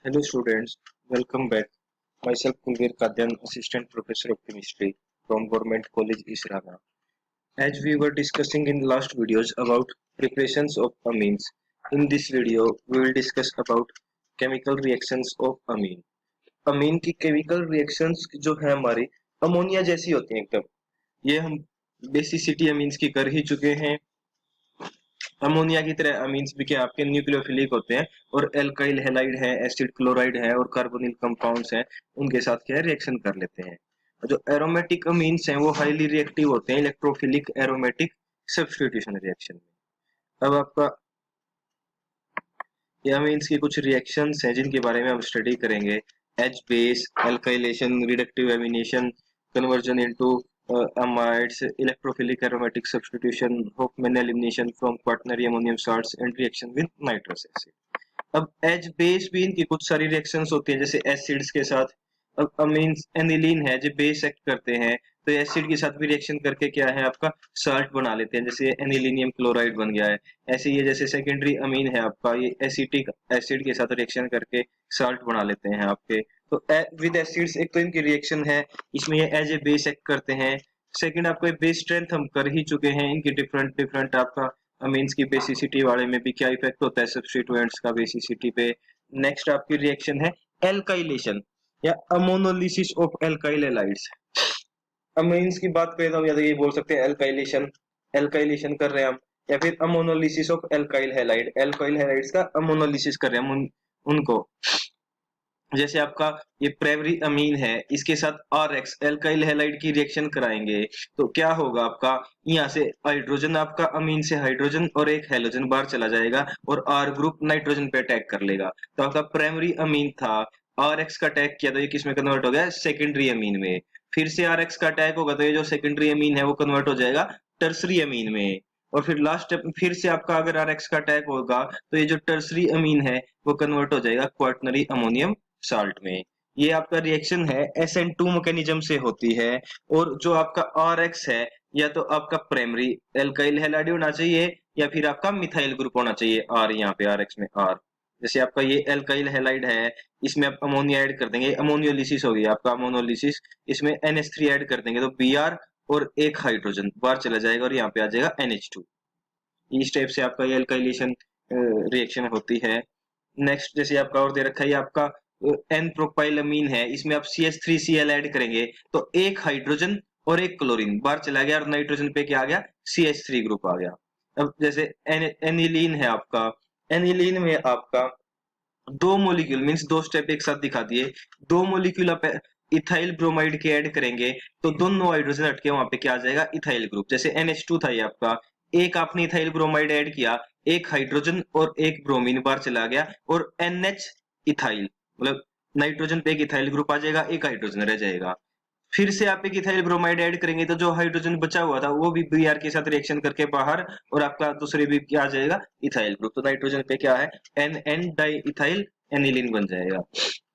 Hello students, welcome back. Myself Kulveer Kadyan, Assistant Professor of Chemistry from Government College Israna. As we were discussing in last videos about preparations of amines, in this video we will discuss about chemical reactions of amine. अमीन की chemical reactions जो है हमारी ammonia जैसी होती हैं एकदम। ये हम बेसिसिटी अमीन्स की कर ही चुके हैं। अमोनिया की तरह अमीन्स भी क्या आपके न्यूक्लियोफिलिक होते हैं और एल्काइल हैलाइड है, एसिड क्लोराइड है और कार्बोनिल कंपाउंड्स हैं, उनके साथ क्या है रिएक्शन कर लेते हैं। जो एरोमेटिक अमीन्स हैं वो हाईली रिएक्टिव होते हैं इलेक्ट्रोफिलिक एरोमेटिक सब्स्टिट्यूशन रिएक्शन में। अब आपका ये अमीन्स की कुछ रिएक्शंस हैं जिनके बारे में हम स्टडी करेंगे। H base, alkylation, reductive amination, conversion into amides, electrophilic aromatic substitution, Hofmann elimination from quaternary ammonium salts and reaction with nitrous acid. अब एच बेस भी इनकी कुछ सारी रिएक्शंस होती हैं जैसे एसिड्स के साथ। अब अमीन्स एनिलीन है जो बेस एक्ट करते हैं, तो एसिड के साथ भी रिएक्शन करके क्या है आपका साल्ट बना लेते हैं, जैसे एनिलीनियम क्लोराइड बन गया है। ऐसे ये जैसे सेकेंडरी अमीन है आपका, ये एसिटिक एसिड के साथ रिएक्शन करके साल्ट बना लेते हैं आपके। तो विद एसिड्स एक तो इनकी रिएक्शन है, इसमें ये एज ए बेस एक्ट करते हैं। सेकंड आपको बेस स्ट्रेंथ हम कर ही चुके हैं, इनकी डिफरेंट डिफरेंट आपका अमीन्स की बेसिसिटी वाले में भी क्या इफेक्ट होता है सब्स्टिट्यूएंट्स का बेसिसिटी पे। नेक्स्ट आपकी रिएक्शन है एल्काइलेशन या ammonolysis of alkyl halides. Amines की बात करें तो हम या तो ये बोल सकते हैं एल्काइलेशन, एल्काइलेशन कर रहे हैं हम, या फिर ammonolysis of alkyl halide, alkyl halides का अमोनोलिसिस कर रहे हैं हम उनको। जैसे आपका ये प्राइमरी अमीन है, इसके साथ आर एक्स एल्काइल हैलाइड की रिएक्शन कराएंगे तो क्या होगा आपका, यहाँ से हाइड्रोजन आपका अमीन से हाइड्रोजन और एक हैलोजन बाहर चला जाएगा और आर ग्रुप नाइट्रोजन पे अटैक कर लेगा। तो आपका प्राइमरी अमीन था, आर एक्स का अटैक किया तो ये किस में कन्वर्ट हो गया, सेकेंडरी अमीन में। फिर से आर एक्स का अटैक होगा तो ये जो सेकेंडरी अमीन है वो कन्वर्ट हो जाएगा टर्सरी अमीन में। और फिर लास्ट फिर से आपका अगर आर एक्स का अटैक होगा तो ये जो टर्सरी अमीन है वो कन्वर्ट हो जाएगा क्वाटरनरी अमोनियम साल्ट में। ये आपका रिएक्शन है SN2 मैकेनिज्म से होती है। और जो आपका RX है, या तो आपका प्राइमरी एल्काइल हैलाइड होना चाहिए या फिर आपका मिथाइल ग्रुप होना चाहिए R, यहाँ पे RX में R। जैसे आपका ये एल्काइल हैलाइड है, इसमें आप अमोनिया ऐड कर देंगे, अमोनियोलिसिस होगी आपका अमोनोलिसिस, इसमें NH3 ऐड कर देंगे तो Br और एक हाइड्रोजन बाहर चला जाएगा और यहाँ पे आ जाएगा NH2। इस टाइप से आपका ये एल्काइलेशन रिएक्शन होती है। नेक्स्ट जैसे आपका और दे रखा है ये आपका एन प्रोपाइलमीन है, इसमें आप CH3Cl ऐड करेंगे तो एक हाइड्रोजन और एक क्लोरीन बाहर चला गया और नाइट्रोजन पे क्या आ गया, CH3 ग्रुप आ गया। अब जैसे एनिलीन है आपका, एनिलीन में आपका दो मोलिक्यूल मीन्स दो स्टेप एक साथ दिखा दिए, दो मोलिक्यूल आप इथाइल ब्रोमाइड के ऐड करेंगे तो दोनों हाइड्रोजन हटके वहां पे क्या आ जाएगा, इथाइल ग्रुप। जैसे NH2 था ये आपका, एक आपने इथाइल ब्रोमाइड ऐड किया, एक हाइड्रोजन और एक ब्रोमीन बाहर चला गया और NH इथाइल, मतलब नाइट्रोजन पे एक इथाइल ग्रुप आ जाएगा, एक हाइड्रोजन रह जाएगा। फिर से आप एक इथाइल ब्रोमाइड ऐड करेंगे तो जो हाइड्रोजन बचा हुआ था वो भी Br के साथ रिएक्शन करके बाहर और आपका दूसरे भी क्या आ जाएगा, इथाइल ग्रुप। तो नाइट्रोजन पे क्या है, NN डाई इथाइल एनिलीन बन जाएगा।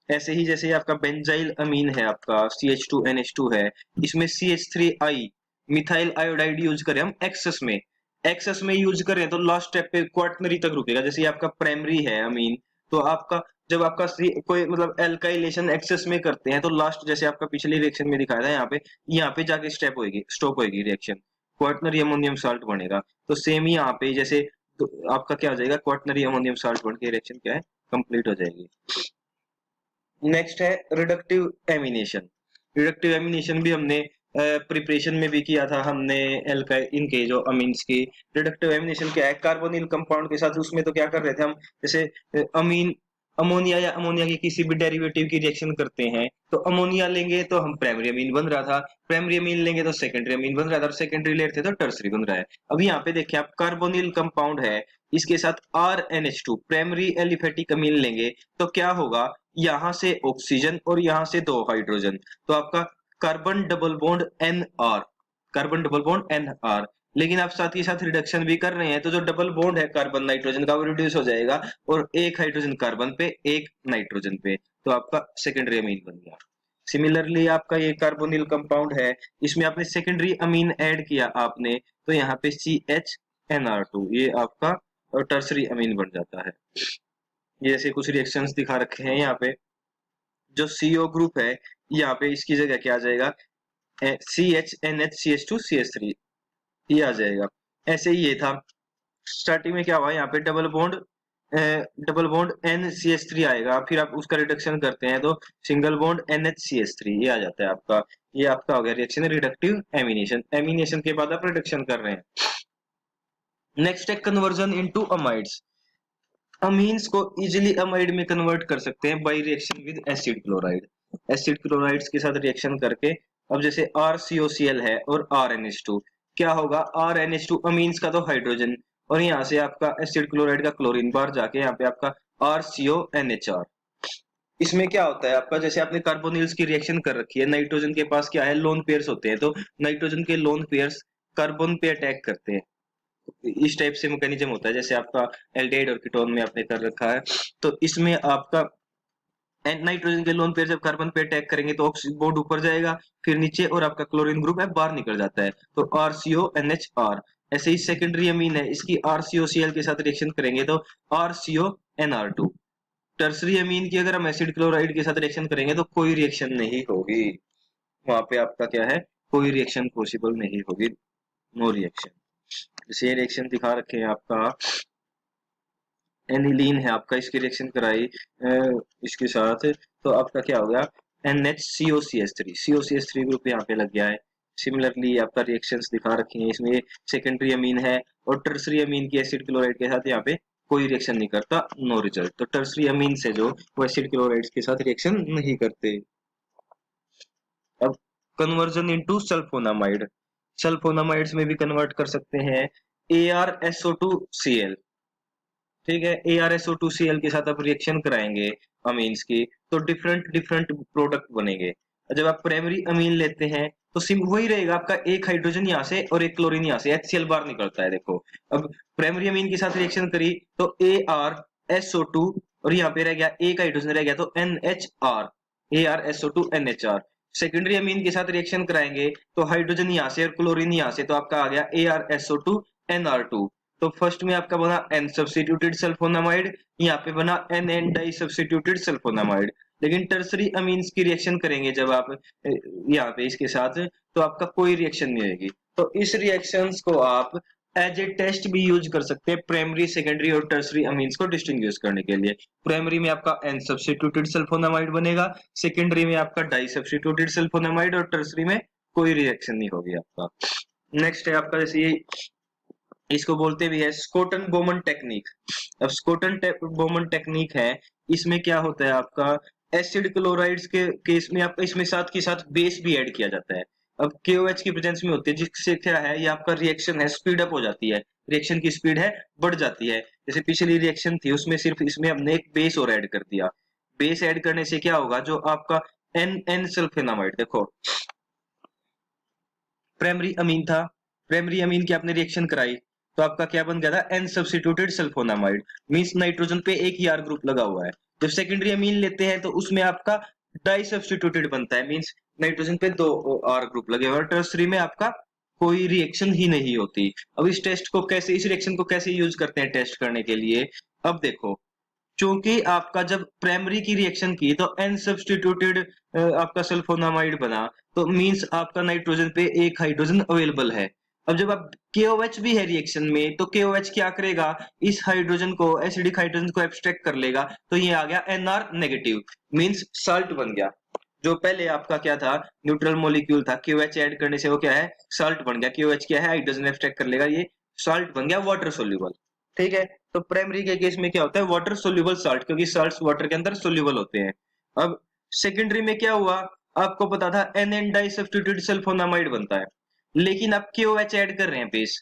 ऐसे ही जैसे आपका बेंजाइल अमीन है आपका, CH2NH2 है, इसमें CH3I मिथाइल आयोडाइड यूज करें हम एक्सेस में, एक्सेस में यूज करें तो लास्ट स्टेप पे क्वाटनरी तक रुकेगा। जैसे आपका प्राइमरी है अमीन, तो आपका जब आपका कोई मतलब एल्काइलेशन एक्सेस में करते हैं तो लास्ट जैसे आपका पिछले रिएक्शन में दिखाया था यहाँ पे जाके स्टेप होगी, स्टॉप होगी रिएक्शन, क्वाटनरी अमोनियम साल्ट बनेगा। तो सेम ही यहाँ पे जैसे तो आपका क्या हो जाएगा, क्वाटनरी अमोनियम साल्ट बन के रिएक्शन क्या है, कंप्लीट हो जाएगी। नेक्स्ट है रिडक्टिव एमिनेशन। रिडक्टिव एमिनेशन भी हमने प्रिपरेशन में भी किया था हमने, एल्काइल इनके जो अमीन्स की। रिडक्टिव एमिनेशन क्या है, कार्बोनिल कंपाउंड के साथ उसमें तो क्या कर रहे थे हम, जैसे अमीन अमोनिया या अमोनिया की किसी भी डेरिवेटिव की रिएक्शन करते हैं तो अमोनिया लेंगे तो हम प्राइमरी अमीन बन रहा था, प्राइमरी अमीन लेंगे तो सेकेंडरी अमीन बन रहा था और सेकेंडरी लेते तो टर्सरी बन रहा है। अब यहाँ पे देखिए आप कार्बोनिल कंपाउंड है, इसके साथ RNH2 प्राइमरी एलिफेटिक अमीन लेंगे तो क्या होगा, यहां से ऑक्सीजन और यहां से दो हाइड्रोजन, तो आपका carbon double bond NR, carbon double bond NR। लेकिन आप साथ ही साथ रिडक्शन भी कर रहे हैं तो जो डबल बॉन्ड है कार्बन नाइट्रोजन का वो रिड्यूस हो जाएगा और एक हाइड्रोजन कार्बन पे एक नाइट्रोजन पे, तो आपका सेकेंडरी अमीन बन गया। सिमिलरली आपका ये कार्बोनिल कंपाउंड है, इसमें आपने सेकेंडरी अमीन ऐड किया आपने तो यहाँ पे CHNR2 ये आपका टर्सरी अमीन बन जाता है। ये ऐसे कुछ रिएक्शंस दिखा रखे हैं यहाँ पे। जो CO ग्रुप है यहाँ पे इसकी जगह क्या आ जाएगा, CH NH CH2 CH3 ये आ जाएगा। ऐसे ही ये था, स्टार्टिंग में क्या हुआ यहाँ पे डबल बॉन्ड NCH3 आएगा, फिर आप उसका रिडक्शन करते हैं तो सिंगल बॉन्ड NHCH3 ये आ जाता है आपका। ये आपका हो गया रिएक्शन रिडक्टिव एमिनेशन। एमिनेशन के बाद आप रिडक्शन कर रहे हैं। नेक्स्ट है कन्वर्जन इनटू अमाइड्स। अमीन्स को इजीली अमाइड में कन्वर्ट कर सकते हैं by reaction with acid chloride. Acid chlorides के साथ रिएक्शन करके, अब जैसे RCOCl है और RNH2, क्या होगा, RNH2 अमीन्स का तो हाइड्रोजन, और यहाँ से आपका एसिड क्लोराइड का क्लोरीन बाहर जाके यहाँ पे आपका RCONHR। इसमें क्या होता है आपका, जैसे आपने कार्बोनिल्स की रिएक्शन कर रखी है, नाइट्रोजन के पास क्या है, लोन पेयर्स होते हैं, तो नाइट्रोजन के लोन पेयर्स कार्बन पे अटैक करते हैं। इस टाइप से मैकेनिज्म होता है, जैसे आपका एल्डेहाइड और कीटोन में आपने कर रखा है। तो इसमें आपका नाइट्रोजन के लोन पेयर जब कार्बन पे अटैक करेंगे तो ऑक्सीजन बॉन्ड ऊपर जाएगा, फिर नीचे, और आपका क्लोरीन ग्रुप है बाहर निकल जाता है, तो RCONHR। ऐसे ही सेकेंडरी अमीन है, इसकी RCOCl के साथ रिएक्शन करेंगे तो RCONR2। टर्सरी अमीन की अगर हम एसिड क्लोराइड के साथ रिएक्शन करेंगे तो कोई रिएक्शन नहीं होगी, वहां पे आपका क्या है, कोई रिएक्शन पॉसिबल नहीं होगी, नो रिएक्शन। जैसे रिएक्शन दिखा रखे हैं आपका, एनिलीन है आपका, इसकी रिएक्शन कराई इसके साथ, तो आपका क्या हो गया, NHCOCH3, COCH3 ग्रुप यहाँ पे लग गया है। सिमिलरली आपका रिएक्शंस दिखा रखी हैं, इसमें सेकेंडरी अमीन है और टर्सरी अमीन की एसिड क्लोराइड के साथ यहाँ पे कोई रिएक्शन नहीं करता, नो रिजल्ट। तो टर्सरी अमीन से जो वो एसिड क्लोराइड के साथ रिएक्शन नहीं करते। अब कन्वर्जन इनटू सल्फोनामाइड। सल्फोनामाइड्स में भी कन्वर्ट कर सकते हैं, ArSO2Cl। ठीक है, ArSO2Cl के साथ आप रिएक्शन कराएंगे अमीन्स की, तो डिफरेंट डिफरेंट प्रोडक्ट बनेंगे। जब आप प्राइमरी अमीन लेते हैं तो सिम वही रहेगा आपका, एक हाइड्रोजन यहाँ से और एक क्लोरीन यहाँ से, HCl बाहर निकलता है, देखो। अब प्राइमरी अमीन के साथ रिएक्शन करी तो ArSO2, और यहाँ पे रह गया एक हाइड्रोजन रह गया तो NHR, ArSO2NHR। सेकेंडरी अमीन के साथ रिएक्शन कराएंगे तो हाइड्रोजन यहाँ से और क्लोरीन यहाँ से, तो आपका आ गया ArSO2NR2। तो फर्स्ट में आपका बना N सब्स्टिट्यूटेड सल्फोनामाइड, यहाँ पे बना NN डाई सब्स्टिट्यूटेड सल्फोनामाइड। लेकिन टर्सरी अमीन्स की रिएक्शन करेंगे जब आप यहाँ पे इसके साथ, तो आपका कोई रिएक्शन नहीं होगी। तो इस रिएक्शंस को आप एज ए टेस्ट भी यूज कर सकते हैं प्राइमरी, सेकेंडरी और टर्सरी अमीन्स को डिस्टिंग्विश करने के लिए। प्राइमरी में आपका N सब्स्टिट्यूटेड सल्फोनामाइड बनेगा, सेकेंडरी में आपका डाई सब्स्टिट्यूटेड सल्फोनामाइड, और टर्सरी में कोई रिएक्शन नहीं होगी आपका। नेक्स्ट है आपका, जैसे ये इसको बोलते भी है स्कोटन बोमन टेक्निक। अब स्कोटन बोमन टेक्निक है, इसमें क्या होता है आपका, एसिड क्लोराइड्स के केस में आपका इसमें साथ के साथ बेस भी ऐड किया जाता है। अब KOH की प्रेजेंस में होती है, जिससे क्या है, ये आपका रिएक्शन है स्पीड अप हो जाती है, रिएक्शन की स्पीड है बढ़ जाती है। जैसे पिछली रिएक्शन थी उसमें सिर्फ इसमें हमने एक बेस और ऐड कर दिया, बेस ऐड करने से क्या होगा, जो आपका NN सल्फेनामाइड, देखो प्राइमरी अमीन था, प्राइमरी अमीन की आपने रिएक्शन कराई तो आपका क्या बन गया था, N substituted sulphonamide, means nitrogen पे एक ही R ग्रुप लगा हुआ है। जब सेकेंडरी अमीन लेते हैं तो उसमें आपका डाई सब्स्टिट्यूटेड बनता है, मींस नाइट्रोजन पे दो R ग्रुप लगे हुए, और टर्सरी में आपका कोई रिएक्शन ही नहीं होती। अब इस टेस्ट को कैसे, इस रिएक्शन को कैसे यूज करते हैं टेस्ट करने के लिए, अब देखो, चूंकि आपका जब प्राइमरी की रिएक्शन की तो N सब्स्टिट्यूटेड आपका सल्फोनामाइड बना, तो मींस आपका नाइट्रोजन पे एक हाइड्रोजन अवेलेबल है। अब जब आप KOH भी है रिएक्शन में तो KOH क्या करेगा, इस हाइड्रोजन को, एसिडिक हाइड्रोजन को एब्स्ट्रैक्ट कर लेगा, तो ये आ गया NR नेगेटिव, मींस साल्ट बन गया। जो पहले आपका क्या था, न्यूट्रल मॉलिक्यूल था, KOH ऐड करने से वो क्या है, साल्ट बन गया। KOH क्या है, हाइड्रोजन एब्स्ट्रैक्ट कर लेगा, ये साल्ट बन गया वाटर सोल्यूबल। ठीक है, तो प्राइमरी के केस में क्या होता है, वाटर सोल्यूबल साल्ट, क्योंकि साल्ट्स वाटर के अंदर सोल्यूबल होते हैं। अब सेकेंडरी में क्या हुआ, आपको पता था NN डाई सब्स्टिट्यूटेड सल्फोनामाइड बनता है, लेकिन आप KOH ऐड कर रहे हैं बेस,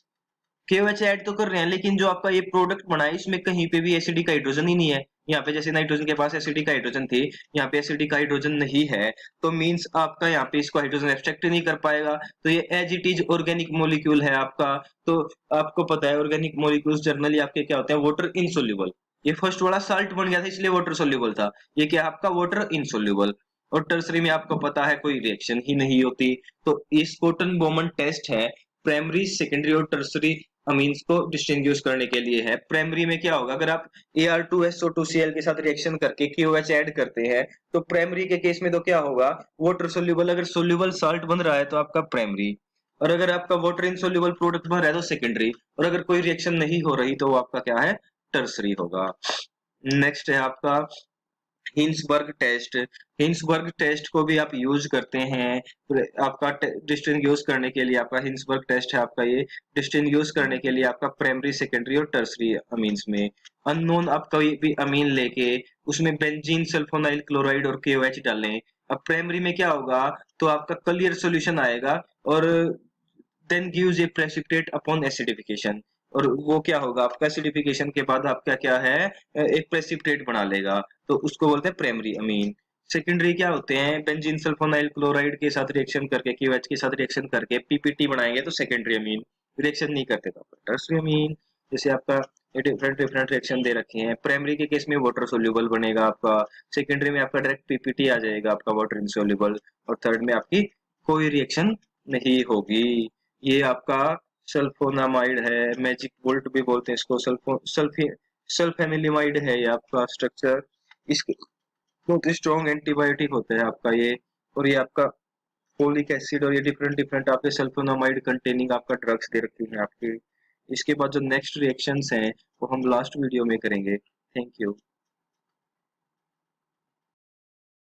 KOH ऐड तो कर रहे हैं, लेकिन जो आपका ये प्रोडक्ट बना है इसमें कहीं पे भी एसिडिक हाइड्रोजन ही नहीं है। यहाँ पे जैसे नाइट्रोजन के पास एसिडिक हाइड्रोजन थी, यहाँ पे एसिडिक हाइड्रोजन नहीं है, तो मींस आपका यहाँ पे इसको हाइड्रोजन एक्सट्रैक्ट नहीं कर पाएगा, तो ये as it is organic molecule है आपका। तो आपको पता है ऑर्गेनिक मॉलिक्यूल्स जनरली आपके क्या होते हैं, वाटर इनसोल्यूबल। ये फर्स्ट वाला साल्ट बन गया था इसलिए वाटर सोल्यूबल था, ये क्या है आपका, वाटर इनसोल्यूबल। और टर्सरी में आपको पता है कोई रिएक्शन ही नहीं होती। तो ये स्कोटन बोमन टेस्ट है प्राइमरी, सेकेंडरी और टर्सरी अमीन्स को डिस्टिंग्विश करने के लिए है। प्राइमरी में क्या होगा, अगर आप Ar2SO2Cl के साथ रिएक्शन करके KOH ऐड करते हैं तो प्राइमरी के केस में तो क्या होगा, वाटर सोल्यूबल अगर सोल्यूबल साल्ट बन रहा है तो आपका प्राइमरी, और अगर आपका वाटर इनसोल्यूबल प्रोडक्ट बन रहा है तो सेकेंडरी, और अगर कोई रिएक्शन नहीं हो रही तो वो आपका क्या है, टर्सरी होगा। नेक्स्ट है आपका हिंसबर्ग टेस्ट। हिंसबर्ग टेस्ट को भी आप यूज करते हैं आपका डिस्टिंग्विश करने के लिए। आपका हिंसबर्ग टेस्ट है आपका, ये डिस्टिंग्विश करने के लिए आपका प्राइमरी, सेकेंडरी और टर्सरी अमीन्स में। अननोन आप कोई भी अमीन लेके उसमें बेंजीन सल्फोनाइल क्लोराइड और KOH डालें, अब प्राइमरी में क्या होगा, तो आपका क्लियर सॉल्यूशन आएगा और then gives a precipitate upon acidification, और वो क्या होगा, आपका एसिडिफिकेशन के बाद आपका क्या है, एक प्रेसिपिटेट बना लेगा, तो उसको बोलते हैं प्राइमरी अमीन। सेकेंडरी क्या होते हैं, बेंजीन सल्फोनाइल क्लोराइड के साथ रिएक्शन करके, KOH के साथ रिएक्शन करके PPT बनाएंगे तो सेकेंडरी अमीन, रिएक्शन नहीं करते तो आपका टर्सरी अमीन। जैसे आपका डिफरेंट डिफरेंट रिएक्शन दे रखे हैं, प्राइमरी के केस में वाटर सोल्यूबल बनेगा आपका, सेकेंडरी में आपका डायरेक्ट PPT आ जाएगा आपका वाटर इनसोल्यूबल, और थर्ड में आपकी कोई रिएक्शन नहीं होगी। ये आपका सल्फोनामाइड है, मैजिक वोल्ट भी बोलते हैं इसको, सल्फेनिलमाइड है ये आपका स्ट्रक्चर। इसके बहुत स्ट्रॉन्ग एंटीबायोटिक होता है आपका ये, और ये आपका फोलिक एसिड, और ये डिफरेंट डिफरेंट आपके सल्फोनामाइड कंटेनिंग आपका ड्रग्स दे रखी है आपके। इसके बाद जो नेक्स्ट रिएक्शंस हैं वो हम लास्ट वीडियो में करेंगे। Thank you.